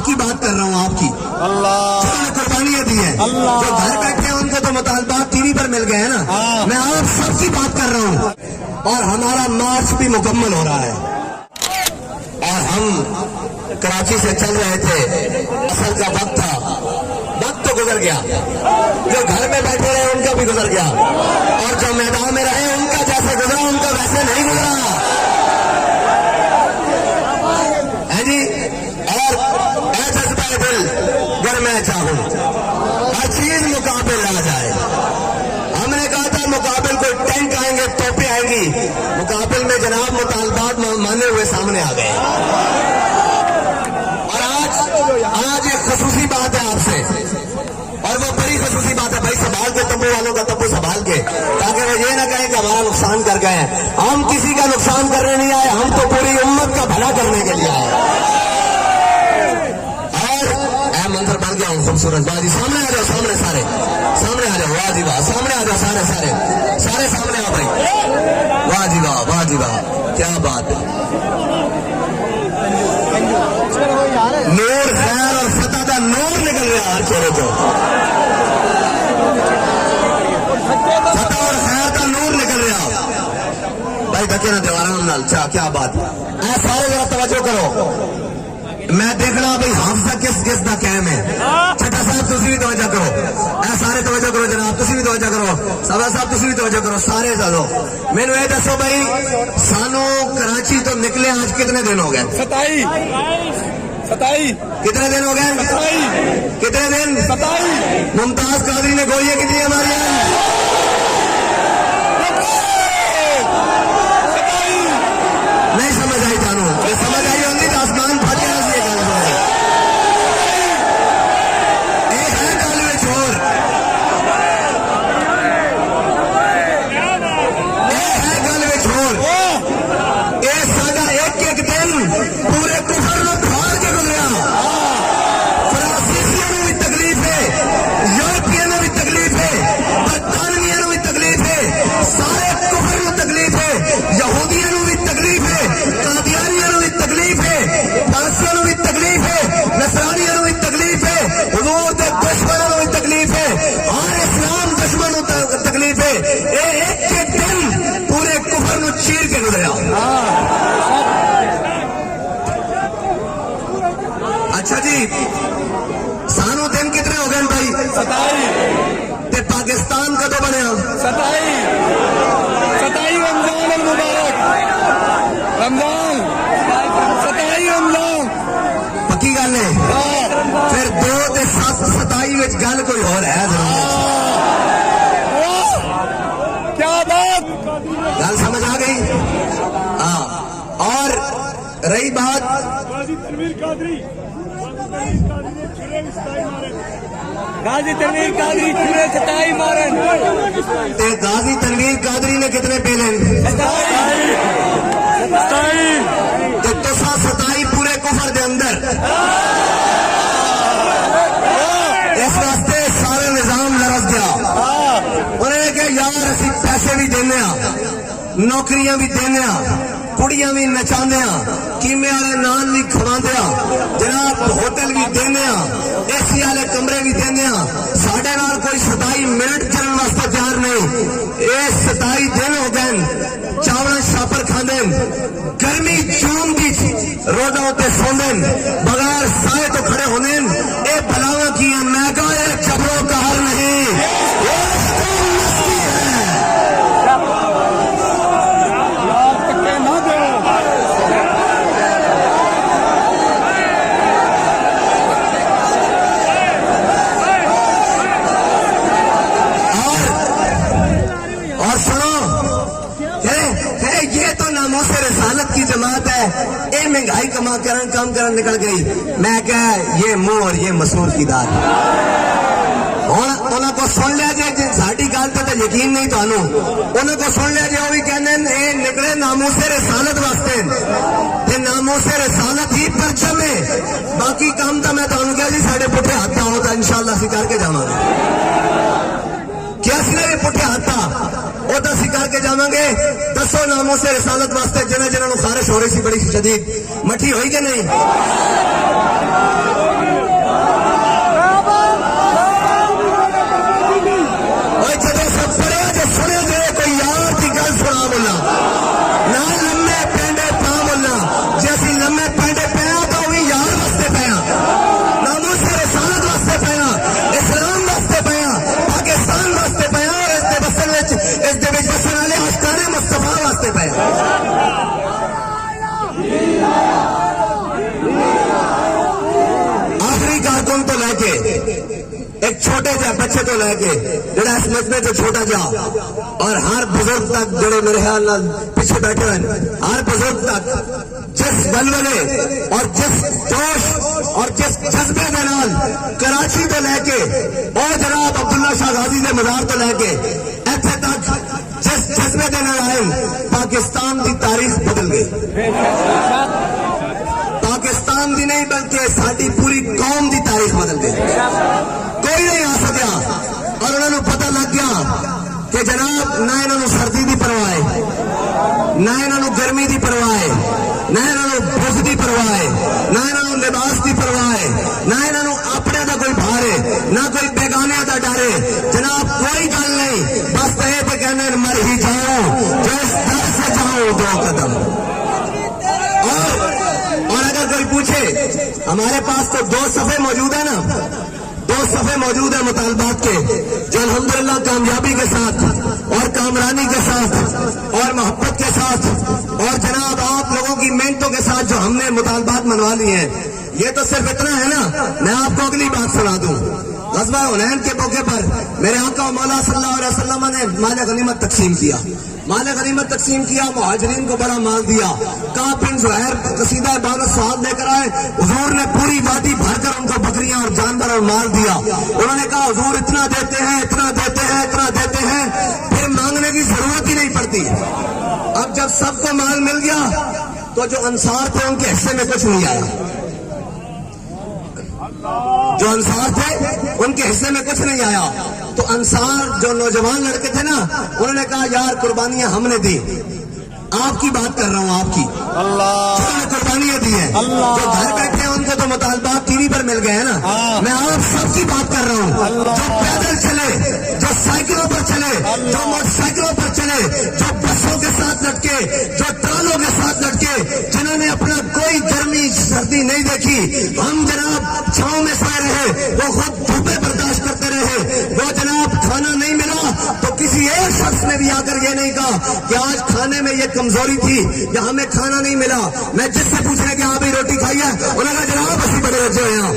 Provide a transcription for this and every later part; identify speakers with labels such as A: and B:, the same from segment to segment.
A: آپ کی بات کر رہا ہوں، آپ کی جنہوں نے قربانیاں دی ہیں، جو گھر بیٹھے ہیں ان کو تو مطالبات ٹی وی پر مل گئے ہیں نا، میں آپ سب کی بات کر رہا ہوں۔ اور ہمارا مارچ بھی مکمل ہو رہا ہے اور ہم کراچی سے چل رہے تھے، اصل کا وقت تھا، وقت تو گزر گیا، جو گھر میں بیٹھے رہے ان کا بھی گزر گیا، اور جو میدان میں رہے ان کا جیسے گزرا ان کا ویسے نہیں گزرا ہے جی۔ اور اے جذبہ دل گر میں چاہوں ہر چیز مقابل آ جائے، ہم نے کہا تھا مقابل کوئی ٹینک آئیں گے، توپیں آئیں گی، مقابل میں جناب مطالبات مانے ہوئے سامنے آ گئے۔ اور آج ایک خصوصی بات ہے آپ سے، اور وہ بڑی خصوصی بات ہے، بھائی سنبھال کے تمبو والوں کا تمبو سنبھال کے، تاکہ وہ یہ نہ کہیں کہ ہمارا نقصان کر گئے ہیں۔ ہم کسی کا نقصان کرنے نہیں آئے، ہم تو پوری امت کا بھلا کرنے کے لیے آئے۔ اور اے منظر بن گیا ہوں خوبصورت بازی، سامنے آ جاؤ، سامنے سارے سامنے آ جاؤ، واہ جی واہ، سامنے آ جاؤ، سارے سامنے آؤ بھائی، واہ جی واہ، واہ جی واہ، کیا بات ہے۔ نور خیر اور فتح کا نور نکل رہا ہر چہرے کو، فتح اور خیر کا نور نکل رہا بھائی، دکے نہ دیواروں نال، کیا بات ہے۔ سارے ذرا توجہ کرو، میں دیکھنا بھائی حافظہ کس دا قائم ہے۔ چھٹا صاحب تسی بھی توجہ کرو، اے سارے توجہ کرو جناب، تسی بھی توجہ کرو، سبا صاحب تسی بھی توجہ کرو، سارے چلو مینو یہ دسو بھائی، سانو کراچی تو نکلے آج کتنے دن ہو گئے؟
B: 27
A: کتنے دن ہو گئے؟
B: 27
A: کتنے دن؟
B: 27
A: ممتاز قادری نے گولیاں کی تھی ہماری، نہیں سمجھ آئی جانو، یہ سمجھ آئی ہوگی تو آسمان پھٹ گیا سے یہ گل سمجھ۔ ایک ہے گل میں چھوڑ، ایک ہے گل میں چھوڑ، یہ ساڈا ایک دن پورے کفر نو پھاڑ کے گزریا۔ فرانسیسیوں نو بھی تکلیف ہے، یورپیوں نو بھی تکلیف ہے، برطانویوں نو بھی تکلیف ہے، سارے کفر نو تکلیف ہے، یہودیوں نو بھی تکلیف ہے، قادیانیوں نو بھی تکلیف ہے، پارسیوں نو بھی تکلیف ہے، نصرانیوں نو بھی تکلیف ہے، حضور دے دشمنوں نو بھی تکلیف ہے، اور اسلام دشمنوں نو تکلیف ہے۔ ایک دن پورے کفر نو چیر کے گزریا۔ اچھا جی، سانو دن کتنے ہو گئے بھائی؟
B: 27
A: تے پاکستان کدو بنیا؟
B: 27 رمضان المبارک، رمضان 27 رمضان،
A: پکی گل ہے؟ پھر 2 تے 7 27 وچ گل کوئی اور ہے ضرور،
B: کیا بات،
A: گل سمجھ آ گئی؟ ہاں، اور رہی بات
B: غازی تنویر قادری چھرے 27 مارن،
A: تے غازی تنویر قادری نے کتنے پیلے؟
B: 27
A: تے تساں 27 پورے کفر دے اندر، اس واسطے سارے نظام لرز گیا۔ انہوں نے کہا یار اسی پیسے بھی دینے ہاں، نوکریاں بھی دینے ہاں، کڑیاں بھی نچاندے ہاں، کیمے والے نان بھی کھواندے ہاں، جناب ہوٹل بھی دینے ہاں، اے سی والے کمرے بھی دینے ہاں، ساڈے نال کوئی 27 منٹ چلن واسطے تیار نہیں۔ اے 27 دن ہو گئے چاول شاپر کھاندے، گرمی جون دی روڈاں تے سوندے، بغیر سائے تو کھڑے ہوندے، اے بلاواں کی ہیں، میں کہا اے جبروں کا حل نہیں، رسالت کی جماعت ہے، اے مہنگائی کم کرن نکل گئی۔ میں کہا یہ منہ اور یہ مسور کی دال، انہوں کو سن لیا جی، ساری گل تو یقین نہیں تمہوں، انہوں کو سن لیا جی، وہ بھی کہنے اے نکلے ناموس رسالت واسطے، تے ناموس رسالت ہی پرچم ہے، باقی کام تو میں تمہیں کہا جی سارے پٹھے ہاتھ آؤ تو انشاءاللہ اسی کر کے جاواں گے، کیا سی یہ پٹھے ہاتھ وہ تو اسی کر کے جاواں گے۔ دسو ناموس رسالت واسطے جنہاں جنہاں نوں خارش ہو رہی سی بڑی شدید، مٹھی ہوئی کہ نہیں؟ ایک چھوٹے جا بچے تو لے کے جڑا اس مجمع جو چھوٹا جا اور ہر بزرگ تک جڑے میرے خیال نال پیچھے بیٹھے ہیں ہر بزرگ تک جس ولولے اور جس جوش اور جس جذبے کے نال کراچی تو لے کے اور جناب عبداللہ شاہ غازی کے مزار تو لے کے ایتھے تک جس جذبے کے نال آئے پاکستان کی تاریخ بدل گئی. پاکستان دی نہیں بلکہ ساری پوری قوم دی تاریخ بدل گئی. کوئی نہیں آ سکیا اور انہوں نے پتہ لگ گیا کہ جناب نہ انہوں نے سردی دی پرواہ ہے نہ انہوں نے گرمی دی پرواہ ہے نہ انہوں نے بھوک دی پرواہ ہے نہ انہوں نے لباس دی پرواہ ہے نہ انہوں نے اپنے دا کوئی بھار ہے نہ کوئی بیگانے دا ڈر ہے. جناب کوئی گل نہیں بس یہ تو کہنے مر ہی جاؤں جو اس در سے جاؤں 2 قدم. اور اگر کوئی پوچھے ہمارے پاس تو 2 صفحے موجود ہیں نا 2 صفحے موجود ہیں مطالبات کے جو الحمدللہ کامیابی کے ساتھ اور کامرانی کے ساتھ اور محبت کے ساتھ اور جناب آپ لوگوں کی محنتوں کے ساتھ جو ہم نے مطالبات منوا لی ہیں. یہ تو صرف اتنا ہے نا. میں آپ کو اگلی بات سنا دوں. غزوہ حنین کے موقع پر میرے آقا و مولا صلی اللہ علیہ وسلم نے مال غنیمت تقسیم کیا. مال غنیمت تقسیم کیا مہاجرین کو بڑا مال دیا. کعب بن زہیر قصیدہ عبادت سعاد لے کر آئے. حضور نے پوری وادی بھر کر ان کو بکریاں اور جانور اور مال دیا. انہوں نے کہا حضور اتنا دیتے ہیں اتنا دیتے ہیں اتنا دیتے ہیں پھر مانگنے کی ضرورت ہی نہیں پڑتی. اب جب سب کو مال مل گیا تو جو انصار تھے ان کے حصے میں کچھ نہیں آیا. جو انصار تھے ان کے حصے میں کچھ نہیں آیا. تو انصار جو نوجوان لڑکے تھے نا انہوں نے کہا یار قربانیاں ہم نے دی. آپ کی بات کر رہا ہوں آپ کی جنہوں نے قربانیاں دی ہیں جو گھر بیٹھے ہیں ان کو تو مطالبات ٹی وی پر مل گئے ہیں نا. میں آپ سب کی بات کر رہا ہوں جو پیدل چلے جو سائیکلوں پر چلے جو موٹر سائیکلوں پر چلے جو بسوں کے ساتھ لٹکے جو ٹرانوں کے ساتھ لٹکے جنہوں نے اپنا کوئی گرمی سردی نہیں دیکھی. ہم جناب چھاؤں میں سوئے رہے وہ خود دھوپیں برداشت کرتے رہے. وہ جناب کھانا نہیں ملا تو کسی ایک شخص نے بھی آ کر یہ نہیں کہا کہ آج کھانے میں یہ کمزوری تھی یا ہمیں کھانا نہیں ملا. میں جس سے پوچھنے کہ آپ ہی روٹی کھائی ہے انہوں نے کہا جناب اسی بڑے رجے ہیں.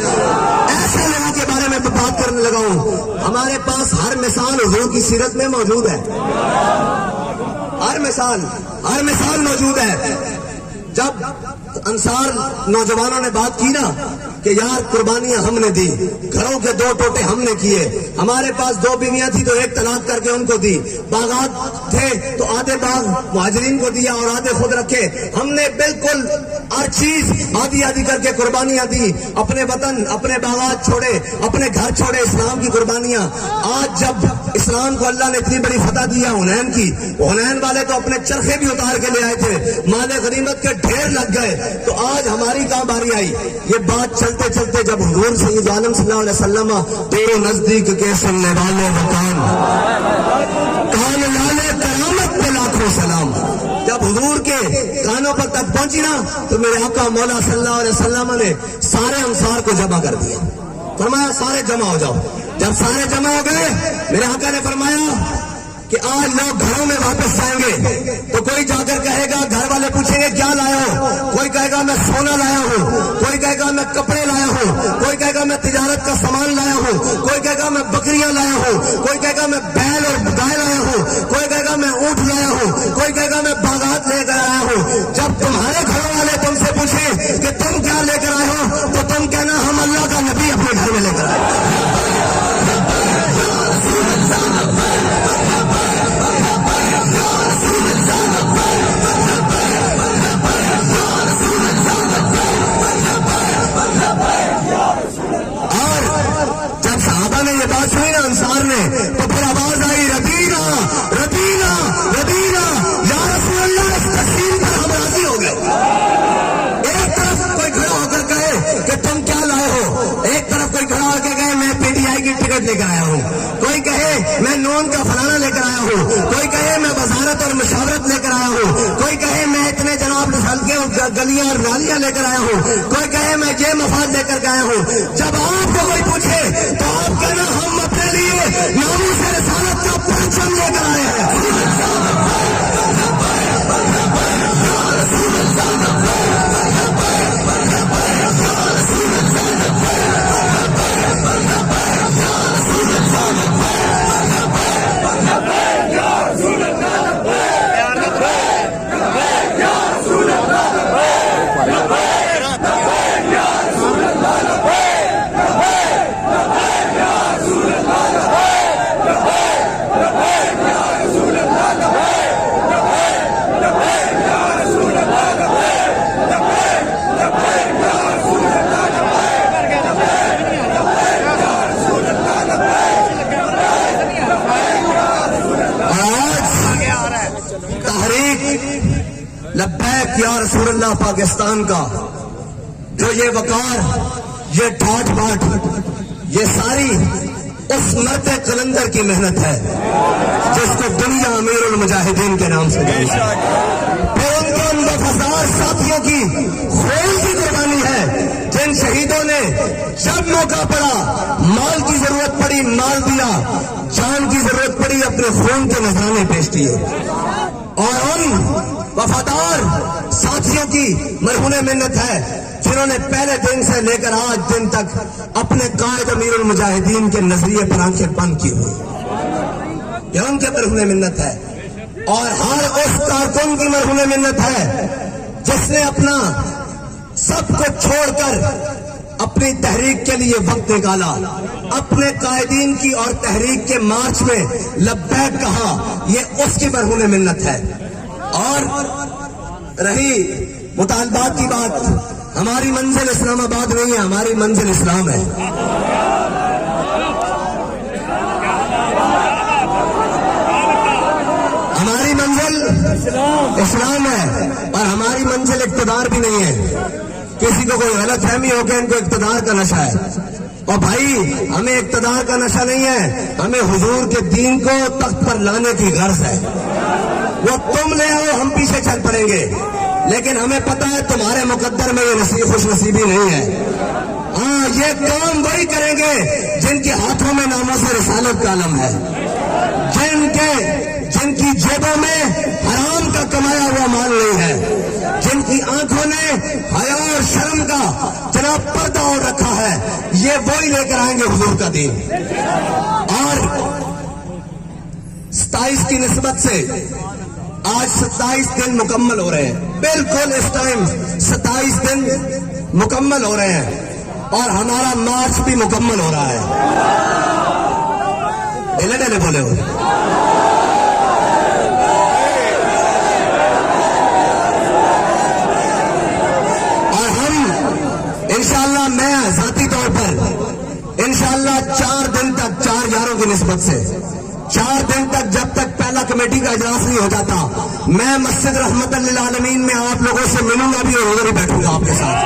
A: ایسے لوگوں کے بارے میں بات کرنے لگا ہوں. ہمارے پاس ہر مثال حضور کی سیرت میں موجود ہے. ہر مثال موجود ہے. جب انصار نوجوانوں نے بات کی نا کہ یار قربانیاں ہم نے دی گھروں کے 2 ٹوٹے ہم نے کیے ہمارے پاس 2 بیویاں تھی تو 1 طلاق کر کے ان کو دی. باغات تھے تو آدھے باغ مہاجرین کو دیا اور آدھے خود رکھے. ہم نے بالکل ہر چیز آدھی آدھی کر کے قربانیاں دی. اپنے وطن اپنے باغات چھوڑے اپنے گھر چھوڑے اسلام کی قربانیاں. آج جب اسلام کو اللہ نے اتنی بڑی فتح دیا حنین کی حنین والے تو اپنے چرخے بھی اتار کے لے آئے تھے. مال غنیمت کے ڈھیر لگ گئے تو آج ہماری کہاں باری آئی. یہ بات چلتے چلتے جب حضور سید عالم صلی اللہ علیہ وسلم تیرے نزدیک کے سننے والے وطن کان لالے کرامت پہ لاکھوں سلام. جب حضور کے کانوں پر تک پہنچی نا تو میرے آقا مولا صلی اللہ علیہ وسلم نے سارے انصار کو جمع کر دیا. فرمایا سارے جمع ہو جاؤ. جب سارے جمع ہو گئے میرے آقا نے فرمایا کہ آج لوگ گھروں میں واپس جائیں گے تو کوئی جا کر کہے گا گھر والے پوچھیں گے کیا لایا ہو. کوئی کہے گا میں سونا لایا ہوں کوئی کہے گا میں کپڑے لایا ہوں کوئی کہے گا میں تجارت کا سامان لایا ہوں کوئی کہے گا میں بکریاں لایا ہوں کوئی کہے گا میں بیل اور گائے لایا ہوں کوئی کہے گا میں اونٹ لایا ہوں کوئی کہے گا میں باغات لے کر آیا ہوں. جب تمہارے گھروں والے تم سے پوچھیں کہ تم کیا لے کر آئے ہو تو تم کہنا ہم اللہ کا نبی اپنے گھر میں لے کر آئے. انصار نے تو پھر آواز آئی ردینا ردینا ردینا یا رسول اللہ. اس تقسیم پر ہم راضی ہو گئے. ایک طرف کوئی کھڑا ہو کر کہے کہ تم کیا لائے ہو ایک طرف کوئی کھڑا ہو کے کہے میں PTI کی ٹکٹ لے کر آیا ہوں کوئی کہے میں نون کا فلانا لے کر آیا ہوں کوئی کہے میں وزارت اور مشاورت لے کر آیا ہوں کوئی کہے میں اتنے جناب ہلکے گلیاں اور نالیاں لے کر آیا ہوں کوئی کہے میں یہ مفاد لے کر آیا ہوں. جب آپ کو کوئی پوچھے تو آپ کہنا ہم اپنے لیے ناموس رسالت کا پرچم لے کر آئے ہیں. پاکستان کا، جو یہ وقار، یہ ٹھاٹ باٹ، یہ ساری اس مرد قلندر کی محنت ہے جس کو دنیا امیر المجاہدین کے نام سے جانتی ہے۔ پھر ان کے ان وفادار ساتھیوں کی خون کی قربانی ہے جن شہیدوں نے جب موقع پڑا، مال کی ضرورت پڑی مال دیا، جان کی ضرورت پڑی اپنے خون کے نذرانے پیش کیے۔ اور ان وفادار ساتھیوں کی مرہون منت ہے جنہوں نے پہلے دن سے لے کر آج دن تک اپنے قائد امیر المجاہدین کے نظریے پر آنکھیں بند کی ہوئی، یہ ان کے مرہون منت ہے۔ اور ہر اس کارکن کی مرہون منت ہے جس نے اپنا سب کو چھوڑ کر اپنی تحریک کے لیے وقت نکالا، اپنے قائدین کی اور تحریک کے مارچ میں لبیک کہا، یہ اس کی مرہون منت ہے۔ اور رہی مطالبات کی بات، ہماری منزل اسلام آباد نہیں ہے، ہماری منزل اسلام ہے۔ ہماری منزل اسلام ہے اور ہماری منزل اقتدار بھی نہیں ہے۔ کسی کو کوئی غلط فہمی ہو کہ ان کو اقتدار کا نشہ ہے، اور بھائی ہمیں اقتدار کا نشہ نہیں ہے، ہمیں حضور کے دین کو تخت پر لانے کی غرض ہے۔ وہ تم لے آؤ، ہم پیچھے چل پڑیں گے، لیکن ہمیں پتا ہے تمہارے مقدر میں یہ خوش نصیبی نہیں ہے۔ ہاں، یہ کام وہی کریں گے جن کے ہاتھوں میں ناموس رسالت کا علم ہے، جن کی جیبوں میں حرام کا کمایا ہوا مال نہیں ہے، جن کی آنکھوں نے حیا اور شرم کا جناب پردہ اور رکھا ہے، یہ وہی لے کر آئیں گے حضور کا دین۔ اور 27 کی نسبت سے آج 27 دن مکمل ہو رہے ہیں، بالکل اس ٹائم 27 دن مکمل ہو رہے ہیں، اور ہمارا مارچ بھی مکمل ہو رہا ہے۔ ڈیلے ڈیلے بولے ہو، اور ہم انشاءاللہ، میں ذاتی طور پر انشاءاللہ 4 دن تک، 4 یاروں کی نسبت سے 4 دن تک، جب تک پہلا کمیٹی کا اجلاس نہیں ہو جاتا، میں مسجد رحمت للعالمین میں آپ لوگوں سے ملوں گا بھی اور ادھر ہی بیٹھوں گا آپ کے ساتھ۔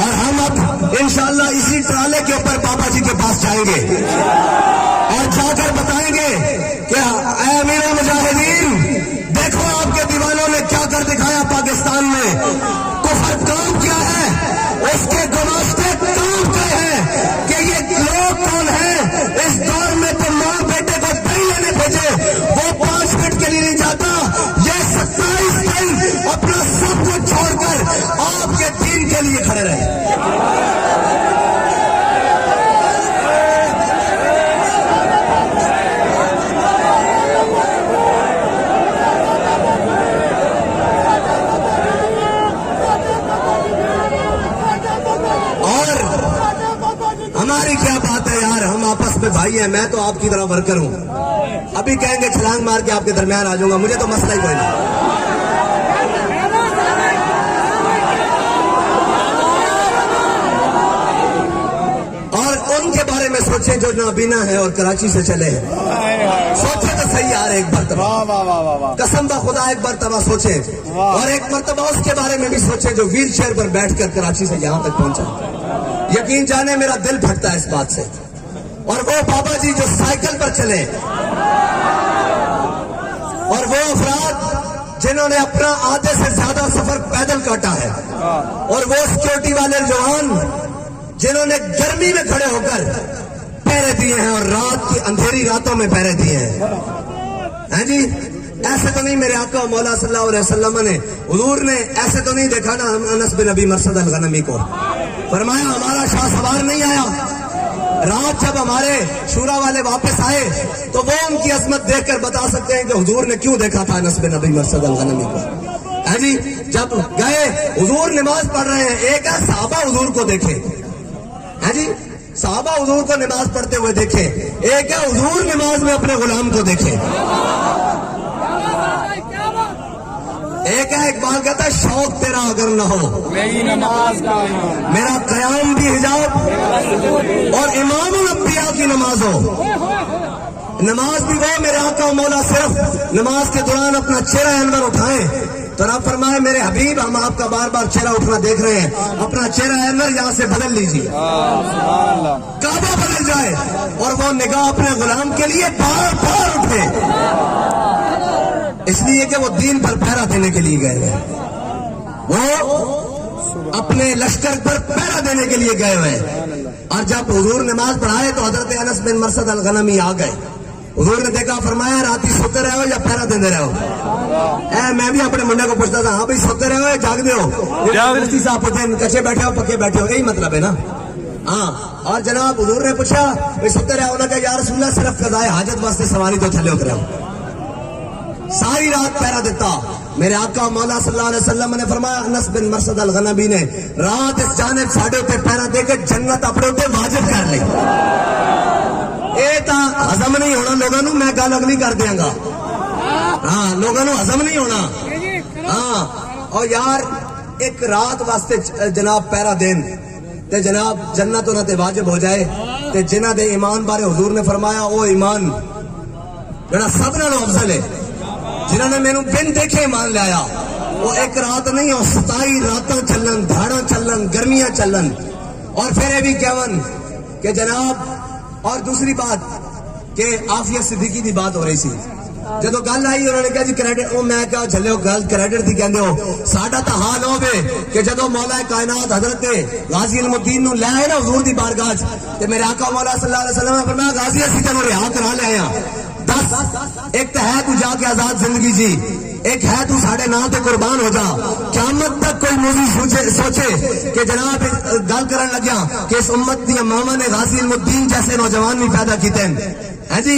A: اور ہم اب انشاءاللہ اسی ٹرالے کے اوپر بابا جی کے پاس جائیں گے اور جا کر بتائیں گے کہ اے امیر المجاہدین، دیکھو آپ کے دیوانوں نے کیا کر دکھایا پاکستان میں، کفر کام کیا ہے، اس کے گماشتے کام کیا ہے، کہ یہ لوگ کون ہیں۔ اس دور میں تو ماں بیٹے کو دہی لینے بھیجے، وہ 5 منٹ کے لیے نہیں جاتا، یہ 27 دن اپنا سب کچھ چھوڑ کر آپ کے دین کے لیے کھڑے رہے۔ ہماری کیا بات ہے یار، ہم آپس میں بھائی ہیں، میں تو آپ کی طرح ورکر ہوں، ابھی کہیں گے چھلانگ مار کے آپ کے درمیان آ جاؤں گا، مجھے تو مسئلہ ہی کوئی نہیں۔ اور ان کے بارے میں سوچیں جو نابینا ہے اور کراچی سے چلے ہیں، سوچیں تو صحیح یار، ایک مرتبہ قسم با خدا ایک مرتبہ سوچیں، اور ایک مرتبہ اس کے بارے میں بھی سوچیں جو ویل چیئر پر بیٹھ کر کراچی سے یہاں تک پہنچا۔ یقین جانے میرا دل پھٹتا ہے اس بات سے۔ اور وہ بابا جی جو سائیکل پر چلے، اور وہ افراد جنہوں نے اپنا آدھے سے زیادہ سفر پیدل کاٹا ہے، اور وہ سیکورٹی والے جوان جنہوں نے گرمی میں کھڑے ہو کر پہرے دیے ہیں اور رات کی اندھیری راتوں میں پہرے دیے ہیں جی، ایسے تو نہیں میرے آقا مولا صلی اللہ علیہ وسلم نے، حضور نے ایسے تو نہیں دیکھا نا انس بن ابی مرثد الغنمی کو، فرمایا ہمارا شاہ سوار نہیں آیا۔ رات جب ہمارے شورا والے واپس آئے تو وہ ان کی عظمت دیکھ کر بتا سکتے ہیں کہ حضور نے کیوں دیکھا تھا انس بن ابی مرثد الغنمی کو۔ جی جب گئے حضور نماز پڑھ رہے ہیں، ایک ہے صحابہ حضور کو دیکھے، جی صحابہ حضور کو نماز پڑھتے ہوئے دیکھے، ایک ہے حضور نماز میں اپنے غلام کو دیکھے۔ ایک ہے اقبال کہتا ہے شوق تیرا اگر نہ ہو
B: میری نماز کا
A: میرا قیام بھی حجاب اور امام الانبیاء کی نماز ہو۔ نماز بھی وہ میرے آقا و مولا صرف نماز کے دوران اپنا چہرہ انور اٹھائیں تو رب فرمائے میرے حبیب ہم آپ کا بار بار چہرہ اٹھنا دیکھ رہے ہیں, اپنا چہرہ انور یہاں سے بدل لیجیے, کعبہ بدل جائے اور وہ نگاہ اپنے غلام کے لیے بار بار اٹھے, اس لیے کہ وہ دین پر پہرا دینے کے لیے گئے ہیں, وہ اپنے لشکر پر پہرا دینے کے لیے گئے ہوئے ہیں. اور جب حضور نماز پڑھائے تو حضرت انس بن مرثد الغنمی آ گئے. حضور نے دیکھا, فرمایا رات ہی سوتے رہے ہو یا پہرا دیندے رہے ہو؟ میں بھی اپنے منڈے کو پوچھتا تھا, ہاں بھائی سوتے رہے ہو یا جاگ دے ہو؟ مفتی صاحب پوچھتے ہیں کچے بیٹھے ہو پکے بیٹھے ہو, یہی مطلب ہے نا. ہاں, اور جناب حضور نے پوچھا بھائی سوتے رہے ہو نا, کہ یا رسول اللہ صرف قضائے حاجت واسطے سواری تو تھلے اترے ہو, ساری رات پہرا دیتا. میرے آقا مولا صلی اللہ علیہ وسلم نے فرمایا انس بن مرثد الغنبی نے رات اس جانب ساڑھے اتنے پہرا دے کے جنت اپنے اتنے واجب کر لی. یہ تو ہزم نہیں ہونا لوگوں نو, میں گل اگلی کر دیاں گا. ہاں, لوگوں نو ہزم نہیں ہونا. ہاں, اور یار ایک رات واسطے جناب پہرا دین تے جناب جنت انہاں تے واجب ہو جائے, تے جنہاں دے ایمان بارے حضور نے فرمایا او ایمان جڑا سب نالوں افضل ہے, جنہوں نے مینوں بن دیکھے ایمان لے آیا. وہ ایک رات نہیں, اور 27 راتاں چلن, دھاڑاں چلن, گرمیاں چلن, اور پھر یہ بھی کہون کہ جناب. اور دوسری بات کہ عافیہ صدیقی دی بات ہو رہی سی, جدو گل آئی انہوں نے کہا جی کریڈٹ, میں کہا چلے ہو گل کریڈٹ دی کہندے ہو, ساڈا تا حال ہوے کہ جدو مولا کائنات حضرت غازی علم الدین نو لے آئے نا حضور دی بارگاہ تے میرے آقا مولا صلی اللہ علیہ وسلم نے فرمایا غازی اسی تینوں رہا کرا لے آیا. ایک تو ہے تو جا کے آزاد زندگی جی, ایک ہے تو ساڑھے نا تے قربان ہو جا. قیامت تک کوئی موضوع سوچے کہ جناب گل کرن لگیا کہ اس امت دی امامہ نے غازی علم الدین جیسے نوجوان بھی پیدا کیتے ہیں جی.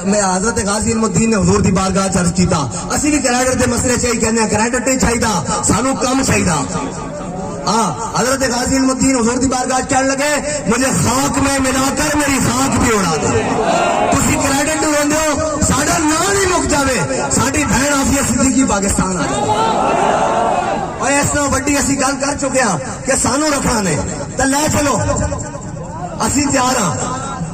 A: میں حضرت غازی علم الدین نے حضور دی بارگاہ چرچ کیتا, اسی بھی کریڈٹ دے مسئلے چاہیے کہنے ہیں, کریڈٹ نہیں چاہیے سانو کم چاہیے. ہاں, حضرت غازی علم الدین حضور دی بارگاہ کہنے لگے مجھے خاک میں ملا کر میری خاک بھی اڑا دے. تسی کریڈٹ روندے ہو, ساڈا نام ہی مک جاوے, ساڈی بہن عافیہ صدیقی پاکستان آ جائے. اور اس طرح وڈی اسی گل کر چکے ہاں کہ سانو رکھنا نے تے لے چلو, اسی تیار ہاں.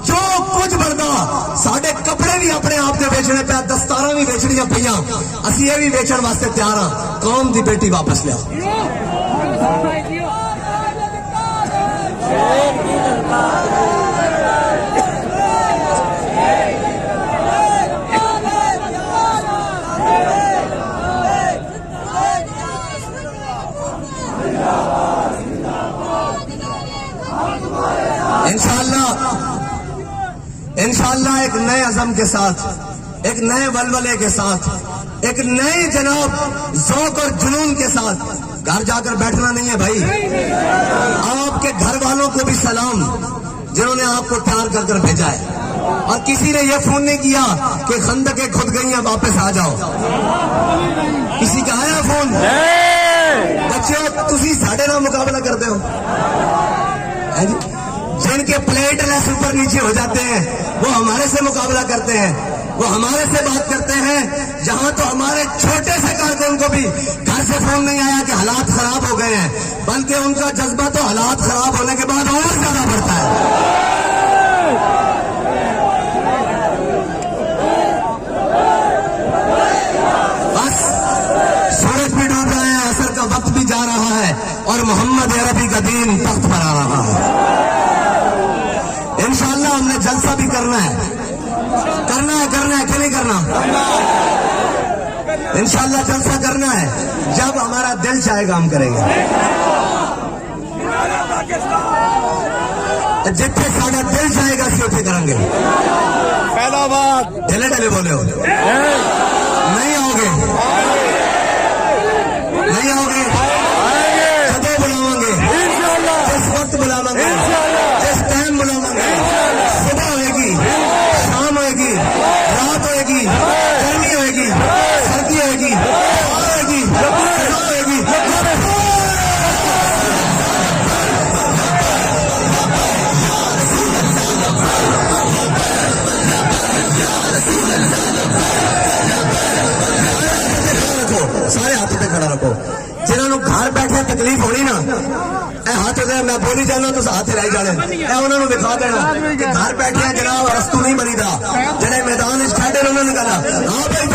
A: جو کچھ بنتا ساڈے کپڑے بھی اپنے آپ کے بیچنے پہ, دستاراں بھی بیچنیاں پہ, اسی یہ بھی بیچن واسطے تیار ہاں. قوم دی بیٹی واپس لیا. انشاءاللہ ایک نئے عزم کے ساتھ, ایک نئے ولولے کے ساتھ, ایک نئے جناب ذوق اور جنون کے ساتھ گھر جا کر بیٹھنا نہیں ہے بھائی. آپ کے گھر والوں کو بھی سلام جنہوں نے آپ کو تیار کر کر بھیجا ہے, اور کسی نے یہ فون نہیں کیا کہ خندقیں کھد گئی ہیں واپس آ جاؤ. کسی کا آیا فون؟ بچوں تسی ساڑھے نہ مقابلہ کرتے ہو. جن کے پلیٹ لیس اوپر نیچے ہو جاتے ہیں وہ ہمارے سے مقابلہ کرتے ہیں, وہ ہمارے سے بات کرتے ہیں, جہاں تو ہمارے چھوٹے سے کارکن کو بھی گھر سے فون نہیں آیا کہ حالات خراب ہو گئے ہیں, بلکہ ان کا جذبہ تو حالات خراب ہونے کے بعد اور زیادہ بڑھتا ہے. بس سورج بھی ڈوب رہا ہے, عصر کا وقت بھی جا رہا ہے, اور محمد عربی کا دین تخت پر آ رہا ہے. انشاءاللہ ہم نے جلسہ بھی کرنا ہے کہ نہیں کرنا؟ انشاءاللہ جلسہ کرنا ہے, جب ہمارا دل چاہے گا ہم کریں گے. جتنے ساڑھا دل چاہے گا اسی اتنے کریں گے.
B: پہلا بات
A: ڈھلے ڈھلے بولے ہو, نہیں آؤ گے, نہیں آؤ گے, کدے بلاؤں گے, جس وقت بلاؤں گے, جس ٹائم بلاؤں گے, صبح ہوئے گی, شام ہوئے گی, رات ہوئے گی, گرمی ہوئے گی, سردی ہوئے گی, ہوئے گی, ہوئے گی. سارے ہاتھ پہ کھڑا رکھو. جنہوں گھر بیٹھے تکلیف ہونی نا, اے ہاتھ دے میں بولی جانا تو ہاتھ لائی جانے, اے انہوں نے دکھا دینا کہ گھر بیٹھے جناب رستو نہیں بنی دا, جڑے میدان کھڑے انہوں نے کہا ہاں بھائی